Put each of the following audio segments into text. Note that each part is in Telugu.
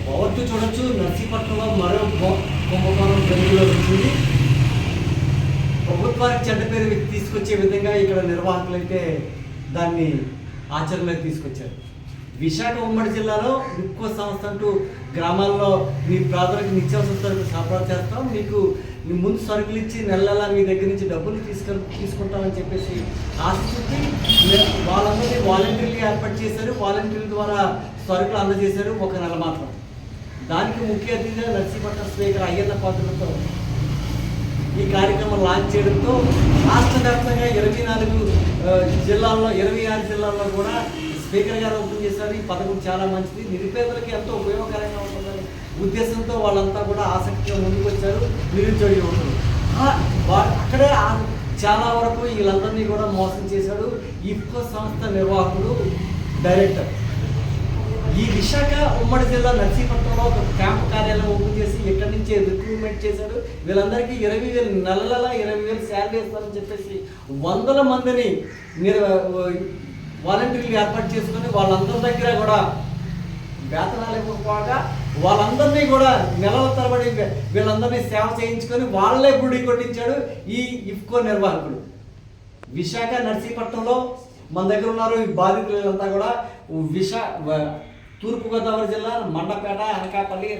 పవర్తు చూడొచ్చు. నర్సీపట్నంలో మరో కుంభకోణం వెలుగులో వచ్చింది. ప్రభుత్వానికి చెడ్డ పేరు తీసుకొచ్చే విధంగా ఇక్కడ నిర్వాహకులు అయితే దాన్ని ఆచరణలోకి తీసుకొచ్చారు. విశాఖ ఉమ్మడి జిల్లాలో ఇంకో సంస్థ అంటూ గ్రామాల్లో మీ ప్రాథమిక నిత్యావసర సరుకులు సరఫరా చేస్తాం, మీకు ముందు సరుకులు ఇచ్చి నెలలా మీ దగ్గర నుంచి డబ్బులు తీసుకుంటామని చెప్పేసి ఆశించి వాళ్ళందరినీ వాలంటీర్లు ఏర్పాటు చేశారు. వాలంటీర్ల ద్వారా సరుకులు అందజేశారు ఒక నెల మాత్రం. దానికి ముఖ్య అతిథిగా నర్సీపట్నం స్పీకర్ అయ్యన్న పాత్రలతో ఈ కార్యక్రమం లాంచ్ చేయడంతో రాష్ట్ర వ్యాప్తంగా 24 జిల్లాల్లో 26 జిల్లాల్లో కూడా స్పీకర్ గారు ఓపెన్ చేశారు. ఈ పథకం చాలా మంచిది, నిరుపేదలకి ఎంతో ఉపయోగకరంగా ఉంటుందని ఉద్దేశంతో వాళ్ళంతా కూడా ఆసక్తిగా ముందుకు వచ్చారు. నిరుద్యోగ యువకులు అక్కడే చాలా వరకు వీళ్ళందరినీ కూడా మోసం చేశాడు ఇఫ్కో సంస్థ నిర్వాహకుడు, డైరెక్టర్. ఈ విశాఖ ఉమ్మడి జిల్లా నర్సీపట్నంలో ఒక క్యాంప్ కార్యాలయం ఓపెన్ చేసి ఇక్కడి నుంచే రిక్రూట్మెంట్ చేశారు. వీళ్ళందరికీ 20,000 నెలల 20,000 శాలరీ ఇస్తారని చెప్పేసి 100 మందిని వాలంటీర్లు ఏర్పాటు చేసుకొని వాళ్ళందరి దగ్గర కూడా వేతనాలు ఇవ్వకపోగా వాళ్ళందరినీ కూడా నెలల తరబడి వీళ్ళందరినీ సేవ చేయించుకొని వాళ్ళే గుడి కొట్టించాడు ఈ ఇఫ్కో నిర్వాహకుడు. విశాఖ నర్సీపట్నంలో మన దగ్గర ఉన్నారు ఈ బాధితులంతా కూడా. తూర్పుగోదావరి జిల్లా మండపేట, అనకాపల్లి,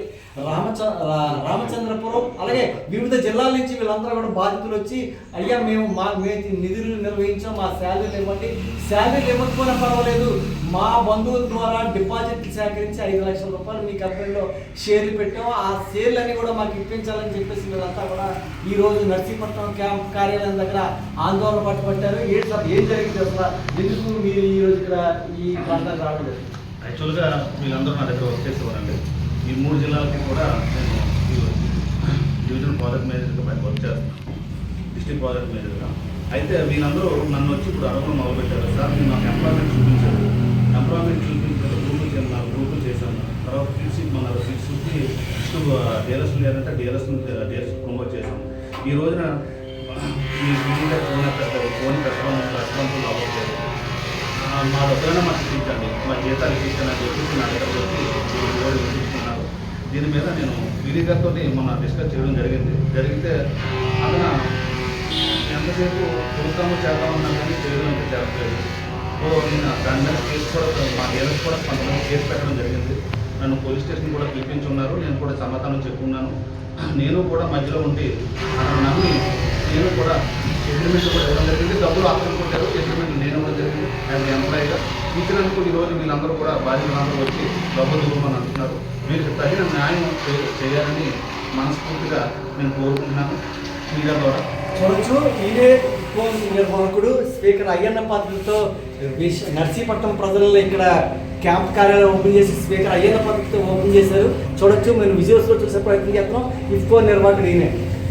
రామచంద్రపురం, అలాగే వివిధ జిల్లాల నుంచి వీళ్ళందరూ కూడా బాధితులు వచ్చి అయ్యా మేము నిధులు నిర్వహించాం, మా శాలరీలు ఇవ్వండి, శాలరీలు ఇవ్వకపోయినా పర్వాలేదు, మా బంధువుల ద్వారా డిపాజిట్లు సేకరించి 5 లక్షల రూపాయలు మీ కంపెనీలో షేర్లు పెట్టాం, ఆ షేర్లన్నీ కూడా మాకు ఇప్పించాలని చెప్పేసి వీళ్ళంతా కూడా ఈరోజు నర్సీపట్నం క్యాంప్ కార్యాలయం దగ్గర ఆందోళన పట్టుబట్టారు. ఏం జరిగింది అసలు, ఎందుకు మీరు ఈరోజు ఇక్కడ ఈ ప్రాంతానికి రావడం? యాక్చువల్గా వీళ్ళందరూ నా దగ్గర వర్క్ చేసేవారండి. ఈ 3 జిల్లాలకి కూడా నేను డివిజన్ ప్రాజెక్ట్ మేనేజర్గా వర్క్ చేస్తున్నాను, డిస్ట్రిక్ట్ ప్రాజెక్ట్ మేనేజర్గా. అయితే వీళ్ళందరూ నన్ను వచ్చి ఇప్పుడు అడగడం మొదలుపెట్టారు. సార్ మీరు నాకు ఎంప్లాయ్మెంట్ చూపించారు, ఎంప్లాయ్మెంట్ చూపించిన గ్రూపులు చేశాను. తర్వాత మన ఫిక్స్కి డీలర్స్ లేదంటే డీలర్స్ ప్రమోట్ చేశాం. ఈ రోజున ఈ ఫీల్డ్గా ఫోన్ పెట్టడం అవ్వట్లేదు, మా దగ్గర మాకు ఇప్పించండి, మా జీతాలు ఇప్పించండి అని చెప్పేసి నా దగ్గర వచ్చి ఇప్పించుకున్నారు. దీని మీద నేను విధి గారితో మొన్న డిస్కస్ చేయడం జరిగితే అతను ఎంతసేపు చేద్దామన్నా కానీ చేయడం అంటే జరగలేదు. సో నేను దాని మీద కేసు కూడా మా డీలర్స్ కూడా కొంతమంది కేసు పెట్టడం జరిగింది. నన్ను పోలీస్ స్టేషన్ కూడా పిలిపించున్నారు, నేను కూడా సమాధానం చెప్పుకున్నాను. నేను కూడా మధ్యలో ఉండి అతను నమ్మి నేను కూడా సెటిల్మెంట్ కూడా ఇవ్వడం జరిగింది. డబ్బులు అతను కొట్టారు, సెటిల్మెంట్ నేను కూడా జరిగింది యాజ్ ఎంప్లాయీగా. ఇచ్చినందుకు ఈరోజు వీళ్ళందరూ కూడా బాధ్యతలందరూ వచ్చి డబ్బులు దిగుమని అంటున్నారు. వీరికి తగిన న్యాయం చేయాలని మనస్ఫూర్తిగా నేను కోరుకుంటున్నాను. మీడియా ద్వారా చూడొచ్చు. ఇదే నిర్వాహకుడు స్పీకర్ అయ్యన్న పాత్రలతో నర్సీపట్నం ప్రజల్లో ఇక్కడ క్యాంప్ కార్యాలయం ఓపెన్ చేసి స్పీకర్ అయ్యన్న పాత్రలతో ఓపెన్ చేశారు. చూడొచ్చు, మేము విజువల్స్లో చూసే ప్రయత్నం చేస్తున్నాం. ఇఫ్కో నిర్వాహకుడు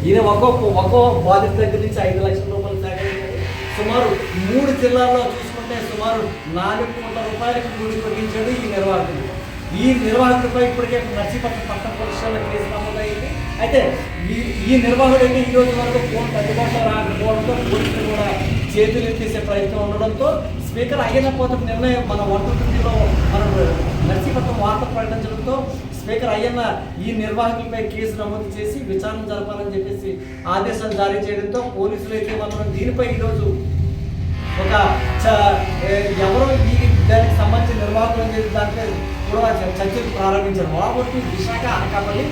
ఈయన ఒక్కో బాధిత దగ్గర నుంచి 5 లక్షల రూపాయలు సేకరించారు. సుమారు 3 జిల్లాల్లో చూసుకుంటే సుమారు 4 కోట్ల రూపాయలకు గుడి కొట్టించాడు ఈ నిర్వాహకుడు. ఈ నిర్వాహకుడిపై ఇప్పటికే నర్సీపట్నం పట్టణ పోలీసులో కేసు నమోదైంది. అయితే ఈ నిర్వాహకుడు అయితే ఈ రోజు వరకు ఫోన్ అందుబాటులో రాకపోవడంతో పోలీసులు కూడా చేతులు ఎత్తేసే ప్రయత్నం ఉండడంతో స్పీకర్ అయ్యన్న పాత్ర నిర్ణయం మన 120లో మనం నర్సీపట్నం వార్త ప్రకటించడంతో స్పీకర్ అయ్యన్న ఈ నిర్వాహకులపై కేసు నమోదు చేసి విచారణ జరపాలని చెప్పేసి ఆదేశాలు జారీ చేయడంతో పోలీసులు అయితే మాత్రం దీనిపై ఈరోజు ఒక ఎవరో దానికి సంబంధించిన నిర్వాహకులు దాంట్లో కూడా చర్చలు ప్రారంభించారు. కాబట్టి విశాఖ, అనకాపల్లి,